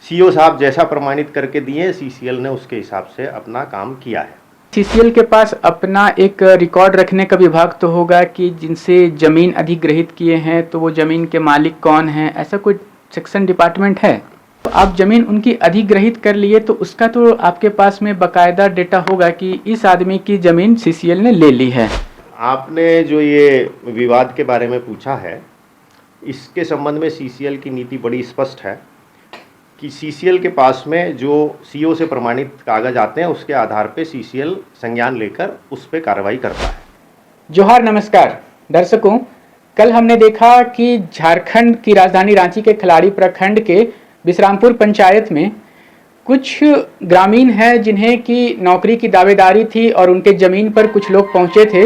CEO साहब जैसा प्रमाणित करके दिए, सीसीएल ने उसके हिसाब से अपना काम किया है। सीसीएल के पास अपना एक रिकॉर्ड रखने का विभाग तो होगा कि जिनसे ज़मीन अधिग्रहित किए हैं तो वो ज़मीन के मालिक कौन हैं, ऐसा कोई सेक्शन डिपार्टमेंट है? तो आप ज़मीन उनकी अधिग्रहित कर लिए तो उसका तो आपके पास में बाकायदा डेटा होगा कि इस आदमी की ज़मीन सीसीएल ने ले ली है। आपने जो ये विवाद के बारे में पूछा है, इसके संबंध में सीसीएल की नीति बड़ी स्पष्ट है कि सीसीएल के पास में जो सीईओ से प्रमाणित कागज आते हैं उसके आधार पे सीसीएल संज्ञान लेकर उस पर कार्रवाई करता है। जोहार, नमस्कार दर्शकों। कल हमने देखा कि झारखंड की राजधानी रांची के खिलाड़ी प्रखंड के विश्रामपुर पंचायत में कुछ ग्रामीण हैं जिन्हें की नौकरी की दावेदारी थी और उनके ज़मीन पर कुछ लोग पहुंचे थे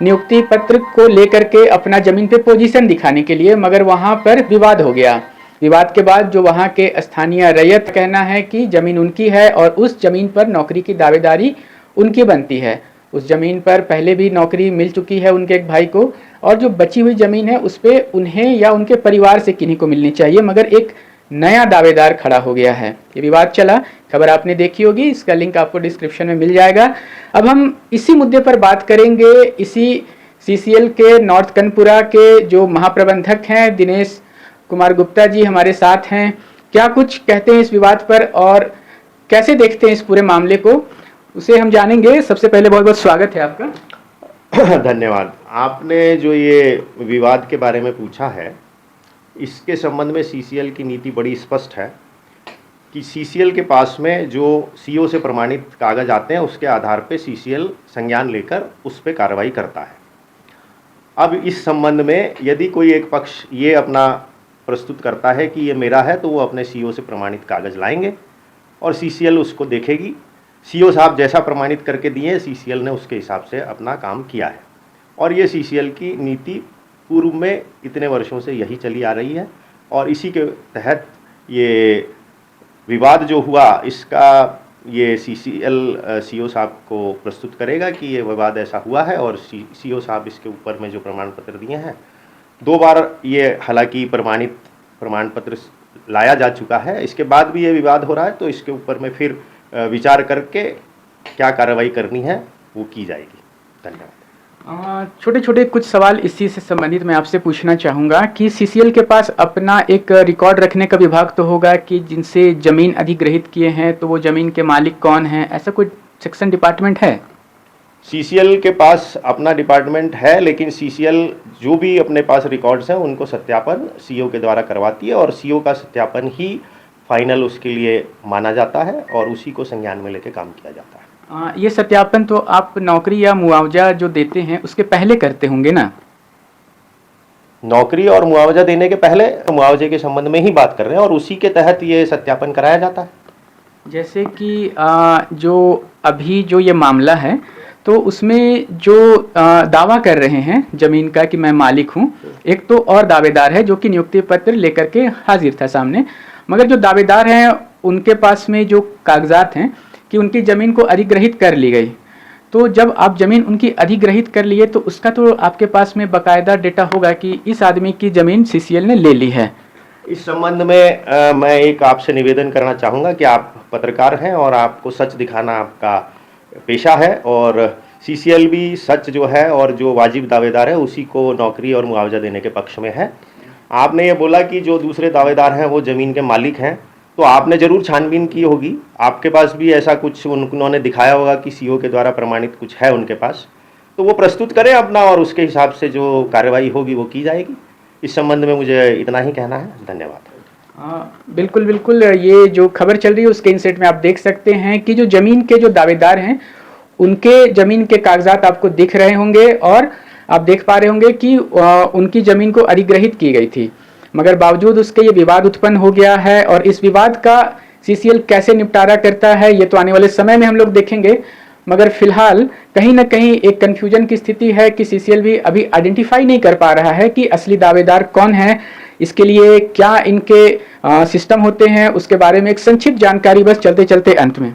नियुक्ति पत्र को लेकर के अपना ज़मीन पे पोजीशन दिखाने के लिए, मगर वहां पर विवाद हो गया। विवाद के बाद जो वहां के स्थानीय रैयत कहना है कि ज़मीन उनकी है और उस ज़मीन पर नौकरी की दावेदारी उनकी बनती है। उस ज़मीन पर पहले भी नौकरी मिल चुकी है उनके एक भाई को, और जो बची हुई ज़मीन है उस पर उन्हें या उनके परिवार से किन्हीं को मिलनी चाहिए, मगर एक नया दावेदार खड़ा हो गया है। ये विवाद चला, खबर आपने देखी होगी, इसका लिंक आपको डिस्क्रिप्शन में मिल जाएगा। अब हम इसी मुद्दे पर बात करेंगे। इसी सीसीएल के नॉर्थ कनपुरा के जो महाप्रबंधक हैं दिनेश कुमार गुप्ता जी हमारे साथ हैं। क्या कुछ कहते हैं इस विवाद पर और कैसे देखते हैं इस पूरे मामले को, उसे हम जानेंगे। सबसे पहले बहुत बहुत स्वागत है आपका। धन्यवाद। आपने जो ये विवाद के बारे में पूछा है, इसके संबंध में सीसीएल की नीति बड़ी स्पष्ट है कि सीसीएल के पास में जो सीईओ से प्रमाणित कागज आते हैं उसके आधार पे सीसीएल संज्ञान लेकर उस पर कार्रवाई करता है। अब इस संबंध में यदि कोई एक पक्ष ये अपना प्रस्तुत करता है कि ये मेरा है, तो वो अपने सीईओ से प्रमाणित कागज लाएंगे और सीसीएल उसको देखेगी। सीईओ साहब जैसा प्रमाणित करके दिए, सीसीएल ने उसके हिसाब से अपना काम किया है। और ये सीसीएल की नीति पूर्व में इतने वर्षों से यही चली आ रही है और इसी के तहत ये विवाद जो हुआ, इसका ये सीसीएल सीईओ साहब को प्रस्तुत करेगा कि ये विवाद ऐसा हुआ है और सीईओ साहब इसके ऊपर में जो प्रमाण पत्र दिए हैं, 2 बार ये हालांकि प्रमाणित प्रमाण पत्र लाया जा चुका है, इसके बाद भी ये विवाद हो रहा है, तो इसके ऊपर में फिर विचार करके क्या कार्रवाई करनी है वो की जाएगी। धन्यवाद। छोटे छोटे कुछ सवाल इसी से संबंधित मैं आपसे पूछना चाहूँगा कि सीसीएल के पास अपना एक रिकॉर्ड रखने का विभाग तो होगा कि जिनसे ज़मीन अधिग्रहित किए हैं तो वो ज़मीन के मालिक कौन हैं, ऐसा कोई सेक्शन डिपार्टमेंट है? सीसीएल के पास अपना डिपार्टमेंट है, लेकिन सीसीएल जो भी अपने पास रिकॉर्ड्स हैं उनको सत्यापन सीईओ के द्वारा करवाती है और सीईओ का सत्यापन ही फाइनल उसके लिए माना जाता है और उसी को संज्ञान में लेके काम किया जाता है। ये सत्यापन तो आप नौकरी या मुआवजा जो देते हैं उसके पहले करते होंगे ना? नौकरी और मुआवजा देने के पहले मुआवजे के संबंध में ही बात कर रहे हैं और उसी के तहत ये सत्यापन कराया जाता है। जैसे कि जो अभी जो ये मामला है तो उसमें जो दावा कर रहे हैं ज़मीन का कि मैं मालिक हूँ, एक तो और दावेदार है जो कि नियुक्ति पत्र लेकर के हाजिर था सामने, मगर जो दावेदार हैं उनके पास में जो कागजात हैं कि उनकी ज़मीन को अधिग्रहित कर ली गई। तो जब आप ज़मीन उनकी अधिग्रहित कर लिए तो उसका तो आपके पास में बाकायदा डेटा होगा कि इस आदमी की ज़मीन सीसीएल ने ले ली है। इस संबंध में मैं एक आपसे निवेदन करना चाहूँगा कि आप पत्रकार हैं और आपको सच दिखाना आपका पेशा है और सीसीएल भी सच जो है और जो वाजिब दावेदार है उसी को नौकरी और मुआवजा देने के पक्ष में है। आपने ये बोला कि जो दूसरे दावेदार हैं वो ज़मीन के मालिक हैं, तो आपने ज़रूर छानबीन की होगी, आपके पास भी ऐसा कुछ उन्होंने दिखाया होगा कि सीईओ के द्वारा प्रमाणित कुछ है उनके पास, तो वो प्रस्तुत करें अपना और उसके हिसाब से जो कार्रवाई होगी वो की जाएगी। इस संबंध में मुझे इतना ही कहना है। धन्यवाद। बिल्कुल बिल्कुल, ये जो खबर चल रही है उसके इनसेट में आप देख सकते हैं कि जो ज़मीन के जो दावेदार हैं उनके ज़मीन के कागजात आपको दिख रहे होंगे और आप देख पा रहे होंगे कि उनकी ज़मीन को अधिग्रहित की गई थी, मगर बावजूद उसके ये विवाद उत्पन्न हो गया है और इस विवाद का सीसीएल कैसे निपटारा करता है ये तो आने वाले समय में हम लोग देखेंगे, मगर फिलहाल कहीं ना कहीं एक कन्फ्यूजन की स्थिति है कि सीसीएल भी अभी आइडेंटिफाई नहीं कर पा रहा है कि असली दावेदार कौन है, इसके लिए क्या इनके सिस्टम होते हैं, उसके बारे में एक संक्षिप्त जानकारी बस चलते चलते अंत में।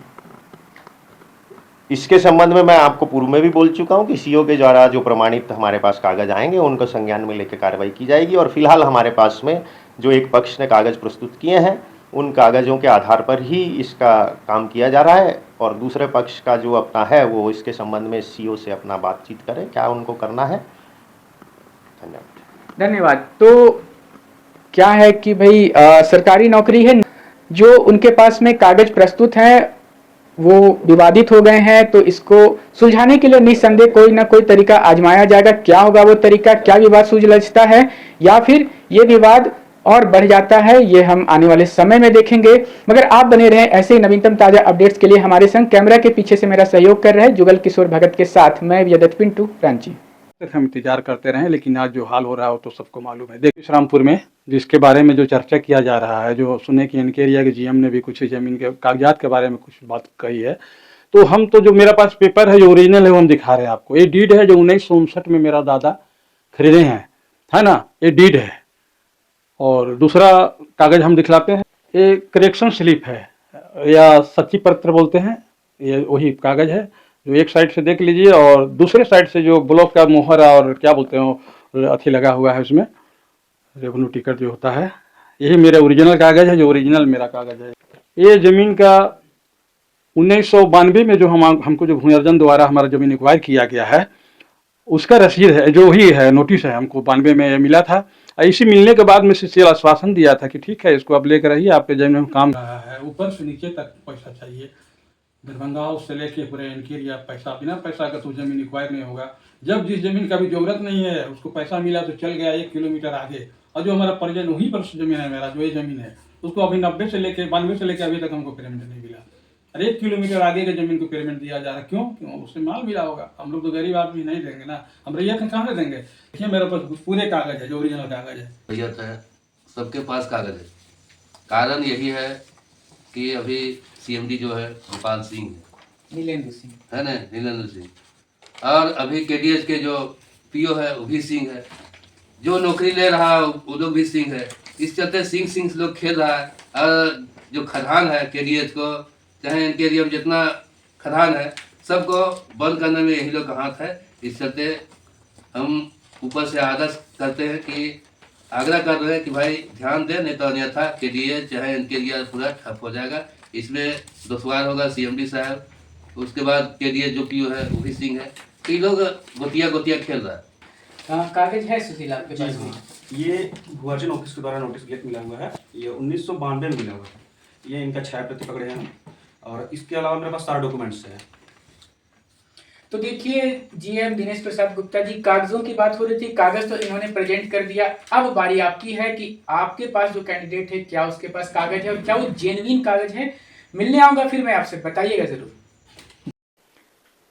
इसके संबंध में मैं आपको पूर्व में भी बोल चुका हूं कि सीईओ के द्वारा जो प्रमाणित हमारे पास कागज आएंगे उनको संज्ञान में लेकर कार्रवाई की जाएगी और फिलहाल हमारे पास में जो एक पक्ष ने कागज प्रस्तुत किए हैं उन कागज़ों के आधार पर ही इसका काम किया जा रहा है, और दूसरे पक्ष का जो अपना है वो इसके संबंध में सीओ से अपना बातचीत करें, क्या उनको करना है। धन्यवाद। धन्यवाद। तो क्या है कि भाई सरकारी नौकरी है, जो उनके पास में कागज प्रस्तुत हैं वो विवादित हो गए हैं, तो इसको सुलझाने के लिए निस्संदेह कोई ना कोई तरीका आजमाया जाएगा। क्या होगा वो तरीका, क्या विवाद सुलझता है या फिर ये विवाद और बढ़ जाता है, ये हम आने वाले समय में देखेंगे। मगर आप बने रहें ऐसे ही नवीनतम ताजा अपडेट्स के लिए हमारे संग। कैमरा के पीछे से मेरा सहयोग कर रहे हैं जुगल किशोर भगत के साथ मैं विजयदत्त पिंटू, रांची। हम इंतजार करते रहे, लेकिन आज जो हाल हो रहा है वो तो सबको मालूम है। देखिए विश्रामपुर में जिसके बारे में जो चर्चा किया जा रहा है, जो सुने कि इनके एरिया के जीएम ने भी कुछ जमीन के कागजात के बारे में कुछ बात कही है, तो हम तो जो मेरे पास पेपर है जो ओरिजिनल है वो हम दिखा रहे हैं आपको। ये डीड है जो 1959 में मेरा दादा खरीदे हैं, है ना, ये डीड है। और दूसरा कागज हम दिखलाते हैं, ये करेक्शन स्लिप है या सच्ची पत्र बोलते हैं, ये वही कागज है जो एक साइड से देख लीजिए और दूसरे साइड से जो ब्लॉक का मोहर और क्या बोलते हैं अथी लगा हुआ है उसमें, रेवेन्यू टिकट जो होता है, यही मेरा ओरिजिनल कागज है, जो ओरिजिनल मेरा कागज है। ये ज़मीन का 1992 में जो हमको जो भूमि अर्जन द्वारा हमारा ज़मीन एक्वायर किया गया है उसका रसीद है, जो ही है नोटिस है, हमको 92 में मिला था। इसी मिलने के बाद में सीसीएल आश्वासन दिया था कि ठीक है इसको आप लेकर आइए, आपके जमीन में काम रहा है। ऊपर से नीचे तक पैसा चाहिए, दरभंगा से लेके पूरे एनकेरिया पैसा, बिना पैसा का तो जमीन एक्वायर नहीं होगा। जब जिस जमीन का भी जरूरत नहीं है उसको पैसा मिला तो चल गया 1 किलोमीटर आगे, और जो हमारा परिजन वहीं पर जमीन है, मेरा जो ये जमीन है उसको अभी 92 से लेके अभी तक हमको पेमेंट नहीं मिला। और 1 किलोमीटर आगे के जमीन को पेमेंट दिया जा रहा है, क्यों उससे माल मिला होगा। हम लोग तो गरीब आदमी नहीं देंगे ना, हम रैयत कहाँ से देंगे। देखिए मेरे पास पूरे कागज है, जो ओरिजिनल कागज है। रैयत है, सबके पास कागज है। कारण यही है कि अभी सीएमडी जो है गोपाल सिंह नीलेंद्र सिंह है ना, नीलेंद्र सिंह, और अभी केडीएच के जो पीओ है वो भी सिंह है, जो नौकरी ले रहा है वो लोग भी सिंह है। इस चलते सिंह लोग खेल रहा है। और जो खदान है केडीएच को, चाहे इनके एरिया में जितना खदान है सबको बंद करने में यही लोग का हाथ है। इस चलते हम ऊपर से आदेश करते हैं कि आग्रह कर रहे हैं कि भाई ध्यान दें, नहीं तो अन्यथा केडीएच चाहे इनके एरिया पूरा ठप हो जाएगा। इसमें दुश्वार होगा सीएमडी साहब, उसके बाद केडीएच जो पीओ है वो भी सिंह है। कई लोग गोतिया खेल रहा है। कागज है सुशील आपके पास में? ये भूअर्जन ऑफिस के द्वारा नोटिस गेट मिला हुआ है, ये 1992 में मिला हुआ है। ये इनका 6 प्रति पकड़े हैं, और इसके अलावा मेरे पास सारा डॉक्यूमेंट्स हैं। तो देखिए जीएम दिनेश प्रसाद गुप्ता जी, कागजों की बात हो रही थी, कागज तो इन्होंने प्रेजेंट कर दिया। अब बारी आपकी है कि आपके पास जो कैंडिडेट है क्या उसके पास कागज है और क्या वो जेन्युइन कागज है। मिलने आऊंगा फिर मैं आपसे, बताइएगा जरूर।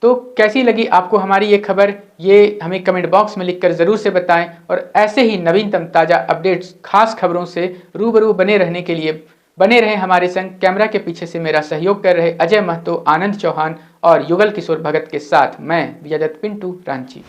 तो कैसी लगी आपको हमारी ये खबर, ये हमें कमेंट बॉक्स में लिखकर जरूर से बताएं। और ऐसे ही नवीनतम ताजा अपडेट्स, खास खबरों से रूबरू बने रहने के लिए बने रहे हमारे संग। कैमरा के पीछे से मेरा सहयोग कर रहे अजय महतो, आनंद चौहान और युगल किशोर भगत के साथ मैं विजयदत्त पिंटू, रांची।